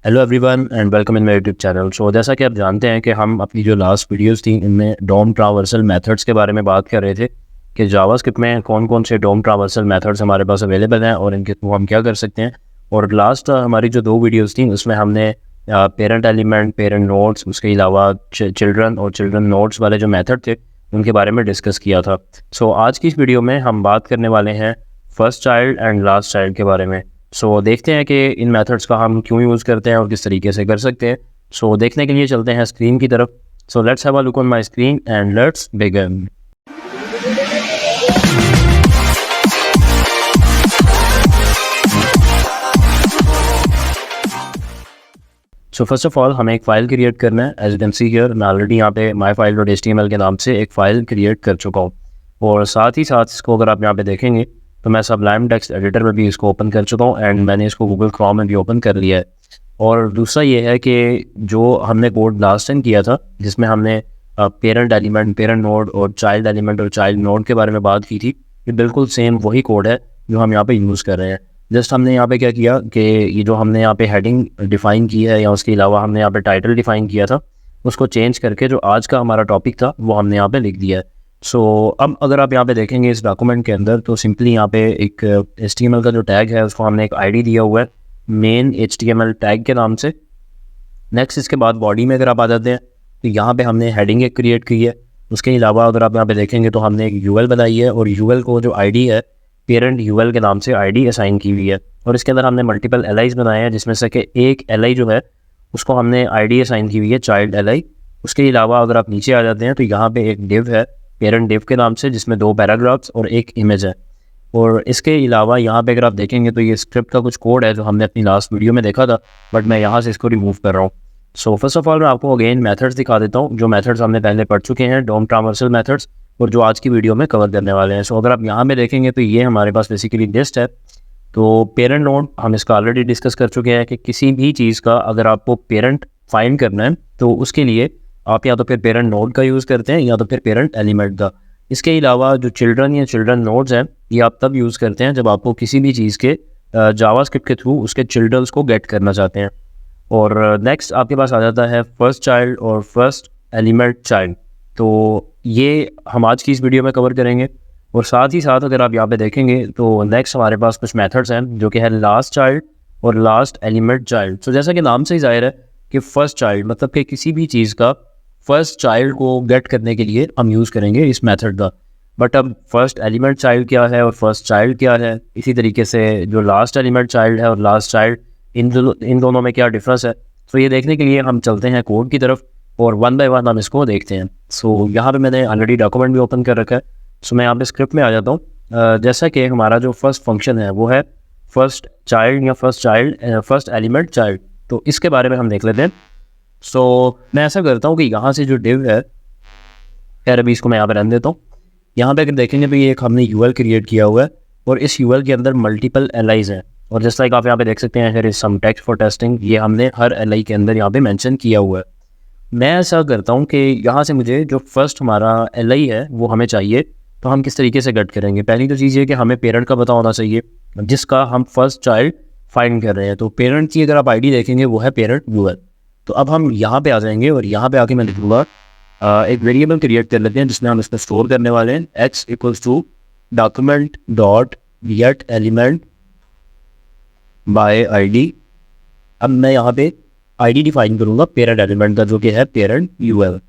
Hello everyone and welcome in my YouTube channel. So जैसा कि आप जानते हैं कि हम अपनी जो लास्ट वीडियोस थी इनमें डोम ट्रावर्सल मेथड्स के बारे में बात कर रहे थे कि जावास्क्रिप्ट में कौन कौन से डोम ट्रावर्सल मेथड्स हमारे पास अवेलेबल हैं और इनके थ्रू हम क्या कर सकते हैं। और लास्ट हमारी जो दो वीडियोस थी उसमें हमने पेरेंट एलिमेंट, पेरेंट नोड्स, उसके अलावा चिल्ड्रन और चिल्ड्रन नोड्स वाले जो मेथड थे उनके बारे में डिस्कस किया था। सो आज की इस वीडियो में हम बात करने वाले हैं first child and last child के बारे में। देखते हैं कि इन मेथड्स का हम क्यों यूज़ करते हैं और किस तरीके से कर सकते हैं। देखने के लिए चलते हैं स्क्रीन की तरफ। Let's have a look on my screen and let's begin. First of all हमें एक फ़ाइल क्रिएट करना है। As you can see here मैं ऑलरेडी यहाँ पे myfile.html के नाम से एक फ़ाइल क्रिएट कर चुका हूँ और साथ ही साथ इसको अगर आप यहाँ पे देखेंगे तो मैं सबलाइम टेक्स्ट एडिटर में भी इसको ओपन कर चुका हूँ एंड मैंने इसको गूगल क्रोम में भी ओपन कर लिया है। और दूसरा ये है कि जो हमने कोड लास्ट टाइम किया था जिसमें हमने पेरेंट एलिमेंट, पेरेंट नोड और चाइल्ड एलिमेंट और चाइल्ड नोड के बारे में बात की थी, ये बिल्कुल सेम वही कोड है जो हम यहाँ पे यूज़ कर रहे हैं। जस्ट हमने यहाँ पे क्या किया कि ये जो हमने यहाँ पे हेडिंग डिफ़ाइन की है या उसके अलावा हमने यहाँ पे टाइटल डिफ़ाइन किया था उसको चेंज करके जो आज का हमारा टॉपिक था वो हमने यहाँ पे लिख दिया है। अब अगर आप यहाँ पे देखेंगे इस डॉक्यूमेंट के अंदर तो सिंपली यहाँ पे एक HTML का जो टैग है उसको हमने एक ID दिया हुआ है मेन HTML टैग के नाम से। नेक्स्ट इसके बाद बॉडी में अगर आप आ जाते हैं तो यहाँ पे हमने हेडिंग एक क्रिएट की है। उसके अलावा अगर आप यहाँ पे देखेंगे तो हमने एक UL बनाई है और UL को जो ID है पेरेंट UL के नाम से ID असाइन की हुई है और इसके अंदर हमने मल्टीपल LIs बनाए हैं जिसमें से कि एक LI जो है उसको हमने ID असाइन की हुई है चाइल्ड LI। उसके अलावा अगर आप नीचे आ जाते हैं तो यहाँ पे एक डिव है पेरेंट डिव के नाम से जिसमें 2 पैराग्राफ्स और एक इमेज है। और इसके अलावा यहाँ पे अगर आप देखेंगे तो ये स्क्रिप्ट का कुछ कोड है जो हमने अपनी लास्ट वीडियो में देखा था बट मैं यहाँ से इसको रिमूव कर रहा हूँ। फर्स्ट ऑफ ऑल मैं आपको अगेन मेथड्स दिखा देता हूँ जो मेथड्स हमने पहले पढ़ चुके हैं, डोम ट्रावर्सल मेथड्स, और जो आज की वीडियो में कवर करने वाले हैं। अगर आप यहाँ पे देखेंगे तो ये हमारे पास बेसिकली लिस्ट है। तो पेरेंट नोड हम इसका ऑलरेडी डिस्कस कर चुके हैं कि किसी भी चीज़ का अगर आपको पेरेंट फाइंड करना है तो उसके लिए आप या तो फिर पेरेंट नोड का यूज़ करते हैं या तो फिर पेरेंट एलिमेंट का। इसके अलावा जो चिल्ड्रन या चिल्ड्रन नोड्स हैं ये आप तब यूज़ करते हैं जब आपको किसी भी चीज़ के जावास्क्रिप्ट के थ्रू उसके चिल्ड्रंस को गेट करना चाहते हैं। और नेक्स्ट आपके पास आ जाता है फर्स्ट चाइल्ड और फर्स्ट एलिमेंट चाइल्ड। तो ये हम आज की इस वीडियो में कवर करेंगे। और साथ ही साथ अगर आप यहाँ पे देखेंगे तो नेक्स्ट हमारे पास कुछ मेथड्स हैं जो कि है लास्ट चाइल्ड और लास्ट एलिमेंट चाइल्ड। जैसा कि नाम से ही जाहिर है कि फर्स्ट चाइल्ड मतलब कि किसी भी चीज़ का फर्स्ट चाइल्ड को गेट करने के लिए हम यूज़ करेंगे इस मेथड का। बट अब फर्स्ट एलिमेंट चाइल्ड क्या है और फर्स्ट चाइल्ड क्या है, इसी तरीके से जो लास्ट एलिमेंट चाइल्ड है और लास्ट चाइल्ड, इन दोनों में क्या डिफरेंस है, ये देखने के लिए हम चलते हैं कोड की तरफ और वन बाय वन हम इसको देखते हैं। यहाँ पे मैंने ऑलरेडी डॉक्यूमेंट भी ओपन कर रखा है। मैं यहाँ पे स्क्रिप्ट में आ जाता हूँ। जैसा कि हमारा जो फर्स्ट फंक्शन है वो है फर्स्ट चाइल्ड या फर्स्ट एलिमेंट चाइल्ड, तो इसके बारे में हम देख लेते हैं। मैं ऐसा करता हूँ कि यहाँ से जो डिव है, खैर अभी इसको मैं यहाँ पे रहने देता हूँ। यहाँ पे अगर देखेंगे तो ये एक हमने UL क्रिएट किया हुआ है और इस UL के अंदर मल्टीपल LIs हैं और जैसा कि आप यहाँ पे देख सकते हैं here is some text for testing, ये हमने हर LI के अंदर यहाँ पे मेंशन किया हुआ है। मैं ऐसा करता हूँ कि यहाँ से मुझे जो फर्स्ट हमारा LI है वो हमें चाहिए, तो हम किस तरीके से गेट करेंगे। पहली तो चीज़ ये कि हमें पेरेंट का पता होना चाहिए जिसका हम फर्स्ट चाइल्ड फाइंड कर रहे हैं। तो पेरेंट की अगर आप ID देखेंगे वो है पेरेंट UL। तो अब हम यहाँ पे आ जाएंगे और यहाँ पे आके मैं लिखूँगा एक वेरिएबल क्रिएट कर लेते हैं जिसमें हम इसमें स्टोर करने वाले हैं x equals to document dot get element by ID। अब मैं यहाँ पे ID डिफाइन करूँगा पेरेंट एलिमेंट का जो कि है पेरेंट UL।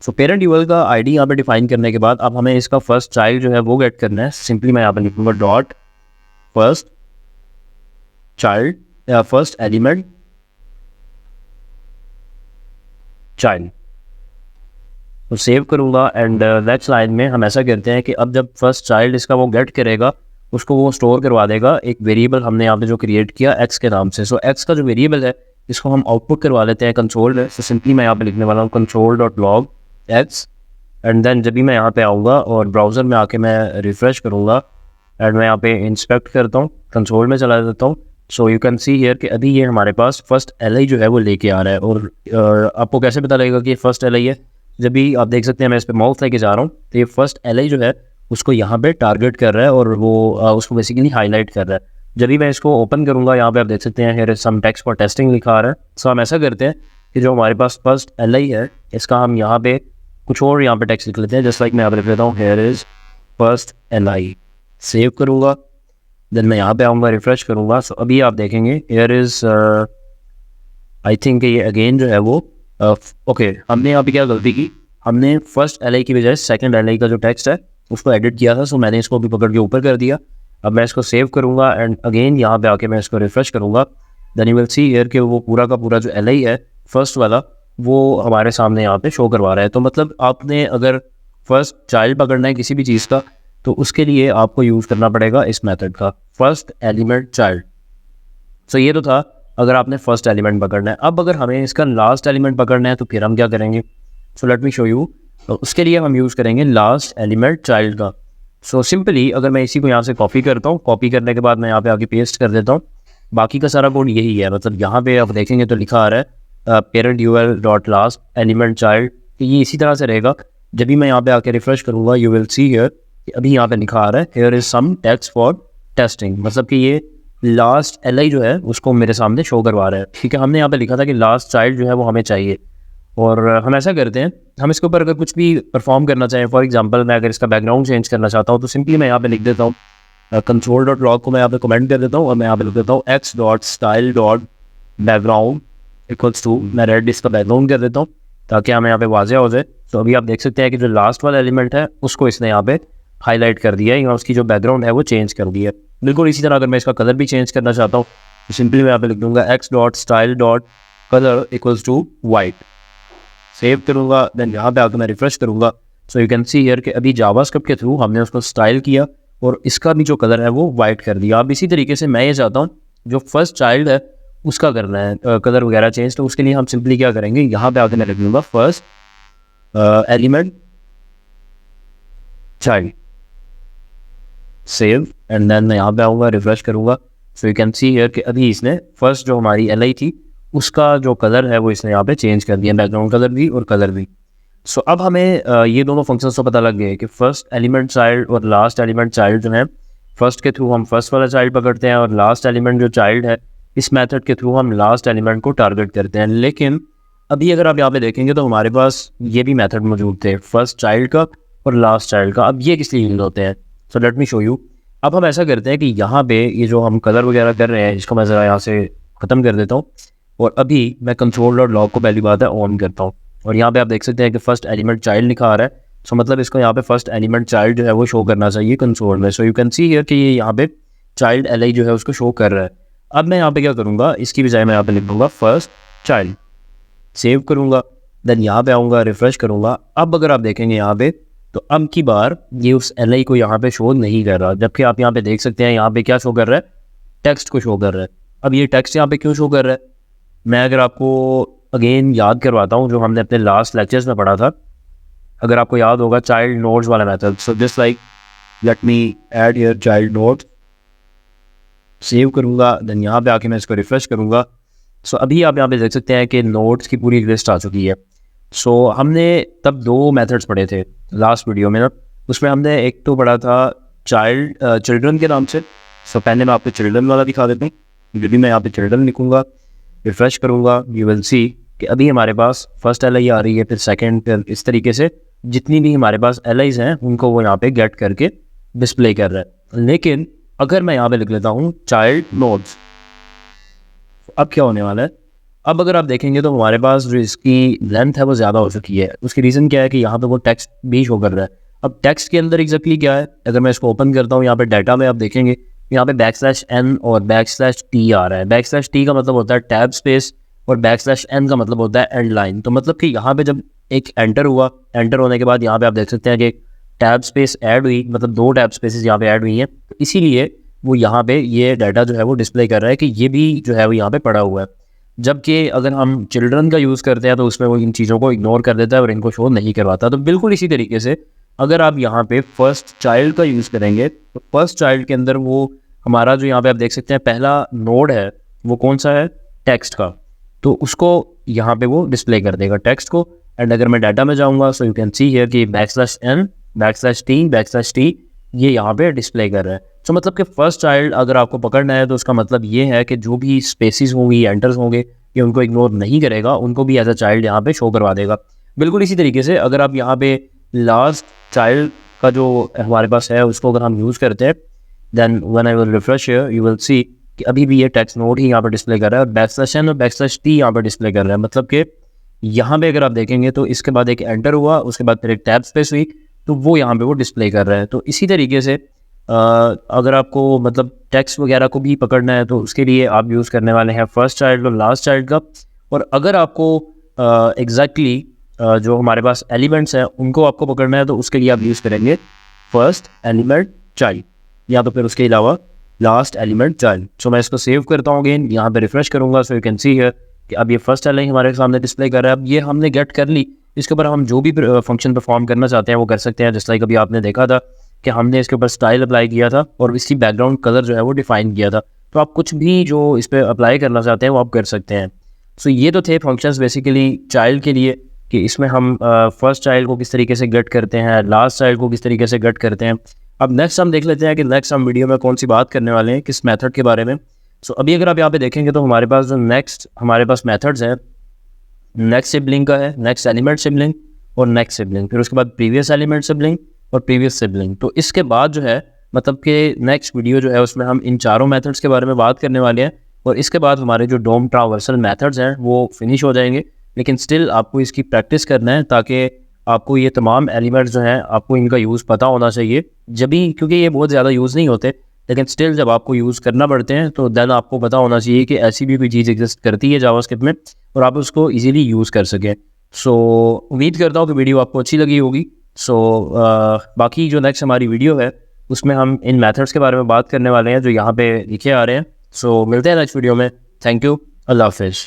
पेरेंट UL का ID यहाँ पे डिफाइन करने के बाद अब हमें इसका फर्स्ट चाइल्ड जो है वो गेट करना है। सिंपली मैं यहाँ पे लिखूँगा डॉट फर्स्ट चाइल्ड या फर्स्ट एलिमेंट चाइल्ड, तो सेव करूँगा एंड नेक्स्ट लाइन में हम ऐसा करते हैं कि अब जब फर्स्ट चाइल्ड इसका वो गेट करेगा उसको वो स्टोर करवा देगा एक वेरिएबल हमने यहाँ पे जो क्रिएट किया x के नाम से। x का जो वेरिएबल है इसको हम आउटपुट करवा लेते हैं कंसोल में। सिंपली मैं यहाँ पे लिखने वाला हूँ console dot log x and then जब भी मैं यहाँ पे आऊँगा और ब्राउज़र में आके मैं रिफ़्रेश करूँगा एंड मैं यहाँ पे इंस्पेक्ट करता हूँ, कंसोल में चला जाता हूँ। यू कैन सी हियर कि अभी ये हमारे पास फर्स्ट LI जो है वो लेके आ रहा है। और आपको कैसे पता लगेगा कि ये फर्स्ट LI है, जब भी आप देख सकते हैं मैं इस पर माउस लेके जा रहा हूँ तो ये फर्स्ट LI जो है उसको यहाँ पे टारगेट कर रहा है और वो उसको बेसिकली हाईलाइट कर रहा है। जब भी मैं इसको ओपन करूँगा, यहाँ पे आप देख सकते हैं here is some text for testing लिखा आ रहा है। सो हम ऐसा करते हैं कि जो हमारे पास फर्स्ट LI है, इसका हम यहाँ पे कुछ और यहाँ पे टेक्स्ट लिख लेते हैं। जस्ट लाइक मैं यहाँ पे लिख लेता हूँ here is first LI, save करूँगा, देन मैं यहाँ पे आऊँगा, रिफ्रेश करूँगा। सो अभी आप देखेंगे हियर इज आई थिंक ये अगेन जो है वो ओके, हमने यहाँ पे क्या गलती की, हमने फर्स्ट LI की बजाय सेकंड LI का जो टेक्स्ट है उसको एडिट किया था। सो मैंने इसको भी पकड़ के ऊपर कर दिया। अब मैं इसको सेव करूँगा एंड अगेन यहाँ पे आके मैं इसको रिफ्रेश करूँगा। Then you will see here कि वो पूरा का पूरा जो LI है फर्स्ट वाला, वो हमारे सामने यहाँ पे शो करवा रहा है। तो मतलब आपने अगर फर्स्ट चाइल्ड पकड़ना है किसी भी चीज़ का, तो उसके लिए आपको यूज़ करना पड़ेगा इस मेथड का, फर्स्ट एलिमेंट चाइल्ड। सो ये तो था अगर आपने फर्स्ट एलिमेंट पकड़ना है। अब अगर हमें इसका लास्ट एलिमेंट पकड़ना है तो फिर हम क्या करेंगे? So let me show you. तो उसके लिए हम यूज़ करेंगे लास्ट एलिमेंट चाइल्ड का। सो सिंपली अगर मैं इसी को यहाँ से कॉपी करता हूँ, कॉपी करने के बाद मैं यहाँ पे आके पेस्ट कर देता हूँ, बाकी का सारा कोड यही है। मतलब यहाँ पे आप देखेंगे तो लिखा आ रहा है parent UL dot last element child. तो ये इसी तरह से रहेगा। जब भी मैं यहाँ पे आके रिफ्रेश करूँगा, यू विल सी हियर, अभी यहाँ पे लिखा आ रहा है here is some text for testing. मतलब कि ये लास्ट LI जो है उसको मेरे सामने शो करवा रहा है। ठीक है, हमने यहाँ पे लिखा था कि लास्ट चाइल्ड जो है वो हमें चाहिए, और हम ऐसा करते हैं, हम इसके ऊपर अगर कुछ भी परफॉर्म करना चाहें, फॉर एग्जांपल मैं अगर इसका बैकग्राउंड चेंज करना चाहता हूँ, तो सिंपली मैं यहाँ पे लिख देता हूँ control.log को मैं यहाँ पे कमेंट कर देता हूँ, और मैं यहाँ पे लिख देता हूँ x.style.background इक्वल्स टू, मैं रेड इसका बैकग्राउंड कर देता हूँ ताकि हमें यहाँ पे वाज़ेह हो जाए। तो अभी आप देख सकते हैं कि जो लास्ट वाला एलिमेंट है उसको इसने यहाँ पे हाईलाइट कर दिया है, या उसकी जो बैकग्राउंड है वो चेंज कर दी है। बिल्कुल इसी तरह अगर मैं इसका कलर भी चेंज करना चाहता हूँ, तो सिंपली मैं यहाँ पे लिख दूँगा x.style.color equals to white, save करूँगा, देन यहाँ पे आकर मैं रिफ्रेश करूँगा। So you can see here कि अभी जावास्क्रिप्ट के थ्रू हमने उसको स्टाइल किया और इसका भी जो कलर है वो वाइट कर दिया। अब इसी तरीके से मैं ये चाहता हूँ जो फर्स्ट चाइल्ड है उसका करना है कलर वगैरह चेंज। तो उसके लिए हम सिंपली क्या करेंगे, यहाँ पे आकर मैं लिख दूँगा first element child, save, and then मैं यहाँ पे आऊँगा, रिफ्रेश करूँगा। So you can see here कि अभी इसने फर्स्ट जो हमारी LI थी उसका जो कलर है वो इसने यहाँ पे चेंज कर दिया, बैकग्राउंड कलर भी और कलर भी। सो अब हमें ये दोनों फंक्शंस तो पता लग गए कि फर्स्ट एलिमेंट चाइल्ड और लास्ट एलिमेंट चाइल्ड जो है, फर्स्ट के थ्रू हम फर्स्ट वाला चाइल्ड पकड़ते हैं और लास्ट एलिमेंट जो चाइल्ड है इस मेथड के थ्रू हम लास्ट एलिमेंट को टारगेट करते हैं। लेकिन अभी अगर आप यहाँ पे देखेंगे तो हमारे पास ये भी मेथड मौजूद थे, फर्स्ट चाइल्ड का और लास्ट चाइल्ड का। अब ये किस लिए यूज होते हैं? So let me show you. अब हम ऐसा करते हैं कि यहाँ पे ये जो हम कलर वगैरह कर रहे हैं इसको मैं ज़रा यहाँ से ख़त्म कर देता हूँ, और अभी मैं control.log को पहली बात है ऑन करता हूँ, और यहाँ पे आप देख सकते हैं कि फर्स्ट एलिमेंट चाइल्ड लिखा आ रहा है। सो मतलब इसको यहाँ पे फर्स्ट एलिमेंट चाइल्ड जो है वो शो करना चाहिए कंसोल में। सो यू कैन सी हियर कि ये यहाँ पे चाइल्ड LI जो है उसको शो कर रहा है। अब मैं यहाँ पे क्या करूँगा, इसकी बजाय मैं यहाँ पे लिख दूँगा फर्स्ट चाइल्ड, सेव करूँगा, देन यहाँ पे आऊँगा, रिफ्रेश करूँगा। अब अगर आप देखेंगे यहाँ पे, तो अब की बार ये उस LI को यहाँ पे शो नहीं कर रहा, जबकि आप यहाँ पे देख सकते हैं यहाँ पे क्या शो कर रहा है, टेक्स्ट को शो कर रहा है। अब ये टेक्स्ट यहाँ पे क्यों शो कर रहा है, मैं अगर आपको अगेन याद करवाता हूँ जो हमने अपने लास्ट लेक्चर्स में पढ़ा था। अगर आपको याद होगा चाइल्ड नोड्स वाला method. So just like let me add here child node, save करूँगा, देन यहाँ पे आके मैं इसको रिफ्रेश करूँगा। सो अभी आप यहाँ पे देख सकते हैं कि नोड्स की पूरी लिस्ट आ चुकी है। सो हमने तब दो मेथड्स पढ़े थे लास्ट वीडियो में ना, उसमें हमने एक तो पढ़ा था चिल्ड्रन के नाम से। सो पहले मैं आपको चिल्ड्रन वाला दिखा देता हूँ। यदि मैं यहाँ पे चिल्ड्रन लिखूँगा, रिफ्रेश करूँगा, यू विल सी कि अभी हमारे पास फर्स्ट LI आ रही है, फिर सेकंड, फिर इस तरीके से जितनी भी हमारे पास LIs हैं उनको वो यहाँ पे गेट करके डिस्प्ले कर रहा है। लेकिन अगर मैं यहाँ पे लिख लेता हूँ चाइल्ड नोड्स, अब क्या होने वाला है, अब अगर आप देखेंगे तो हमारे पास जो इसकी लेंथ है वो ज़्यादा हो चुकी है। उसकी रीज़न क्या है कि यहाँ पे वो टेक्स्ट भी शो कर रहा है। अब टेक्स्ट के अंदर एग्जैक्टली क्या है, अगर मैं इसको ओपन करता हूँ यहाँ पे डाटा में, आप देखेंगे यहाँ पे \n और \t आ रहा है। \t का मतलब होता है टैब स्पेस और \n का मतलब होता है एंड लाइन। तो मतलब कि यहाँ पे जब एक एंटर हुआ, एंटर होने के बाद यहाँ पे आप देख सकते हैं कि टैब स्पेस ऐड हुई, मतलब दो टैब स्पेसेस यहाँ पे ऐड हुई हैं। तो इसीलिए वो यहाँ पे ये डाटा जो है वो डिस्प्ले कर रहा है कि ये भी जो है वो यहाँ पे पड़ा हुआ है। जबकि अगर हम चिल्ड्रन का यूज़ करते हैं तो उसमें वो इन चीज़ों को इग्नोर कर देता है और इनको शो नहीं करवाता। तो बिल्कुल इसी तरीके से अगर आप यहाँ पे फर्स्ट चाइल्ड का यूज़ करेंगे तो फर्स्ट चाइल्ड के अंदर वो हमारा जो यहाँ पे आप देख सकते हैं पहला नोड है वो कौन सा है, टेक्स्ट का। तो उसको यहाँ पे वो डिस्प्ले कर देगा टेक्स्ट को। एंड अगर मैं डाटा में जाऊँगा सो यू कैन सी हियर कि \n \t \t ये यहाँ पे डिस्प्ले कर रहा है। सो मतलब कि फर्स्ट चाइल्ड अगर आपको पकड़ना है तो उसका मतलब ये है कि जो भी स्पेसिस होंगी, एंटर्स होंगे, ये उनको इग्नोर नहीं करेगा, उनको भी एज अ चाइल्ड यहाँ पे शो करवा देगा। बिल्कुल इसी तरीके से अगर आप यहाँ पे लास्ट चाइल्ड का जो हमारे पास है उसको अगर हम यूज़ करते हैं, then when I will refresh here you will see कि अभी भी ये टेक्स्ट नोड ही यहाँ पर डिस्प्ले कर रहा है और बैकस्लैश और बैकस्लैश टी यहाँ पर डिस्प्ले कर रहा है। मतलब कि यहाँ पे अगर आप देखेंगे तो इसके बाद एक एंटर हुआ, उसके बाद फिर एक टैब स्पेस हुई, तो वो यहाँ पे वो डिस्प्ले कर रहा है। तो इसी तरीके से अगर आपको मतलब टेक्स्ट वगैरह को भी पकड़ना है तो उसके लिए आप यूज़ करने वाले हैं फर्स्ट चाइल्ड और लास्ट चाइल्ड का। और अगर आपको एग्जैक्टली जो हमारे पास एलिमेंट्स हैं उनको आपको पकड़ना है तो उसके लिए आप यूज़ करेंगे फर्स्ट एलिमेंट चाइल्ड, या तो फिर उसके अलावा लास्ट एलिमेंट चाइल्ड। सो मैं इसको सेव करता हूँ अगेन, यहाँ पे रिफ्रेश करूँगा, so you can see here कि अब ये फर्स्ट एलिमेंट हमारे सामने डिस्प्ले कर रहा है। अब ये हमने गेट कर ली, इसके ऊपर हम जो भी फंक्शन परफॉर्म करना चाहते हैं वो कर सकते हैं। जस्ट लाइक अभी आपने देखा था कि हमने इसके ऊपर स्टाइल अप्लाई किया था और इसकी बैकग्राउंड कलर जो है वो डिफाइन किया था। तो आप कुछ भी जो इस पर अप्लाई करना चाहते हैं वो आप कर सकते हैं। सो ये तो थे फंक्शंस बेसिकली चाइल्ड के लिए, कि इसमें हम फर्स्ट चाइल्ड को किस तरीके से गेट करते हैं, लास्ट चाइल्ड को किस तरीके से गेट करते हैं। अब नेक्स्ट हम देख लेते हैं कि नेक्स्ट हम वीडियो में कौन सी बात करने वाले हैं, किस मेथड के बारे में। सो अभी अगर आप यहाँ पे देखेंगे तो हमारे पास जो नेक्स्ट हमारे पास मेथड्स हैं, नेक्स्ट सिबलिंग का है, नेक्स्ट एलिमेंट सिबलिंग और नेक्स्ट सिबलिंग, फिर उसके बाद प्रीवियस एलिमेंट सिबलिंग और प्रीवियस सिबलिंग। तो इसके बाद जो है मतलब कि नेक्स्ट वीडियो जो है उसमें हम इन चारों मेथड्स के बारे में बात करने वाले हैं और इसके बाद हमारे जो डोम ट्रावर्सल मेथड्स हैं वो फिनिश हो जाएंगे। लेकिन स्टिल आपको इसकी प्रैक्टिस करना है ताकि आपको ये तमाम एलिमेंट्स जो हैं आपको इनका यूज़ पता होना चाहिए जब भी, क्योंकि ये बहुत ज़्यादा यूज़ नहीं होते, लेकिन स्टिल जब आपको यूज़ करना पड़ते हैं तो देन आपको पता होना चाहिए कि ऐसी भी कोई चीज़ एग्जिस्ट करती है जावास्क्रिप्ट में और आप उसको इजीली यूज़ कर सकें। सो उम्मीद करता हूँ कि वीडियो आपको अच्छी लगी होगी। सो बाकी जो नेक्स्ट हमारी वीडियो है उसमें हम इन मेथड्स के बारे में बात करने वाले हैं जो यहाँ पे लिखे आ रहे हैं। सो मिलते हैं नेक्स्ट वीडियो में। थैंक यू, अल्लाह हाफिज़।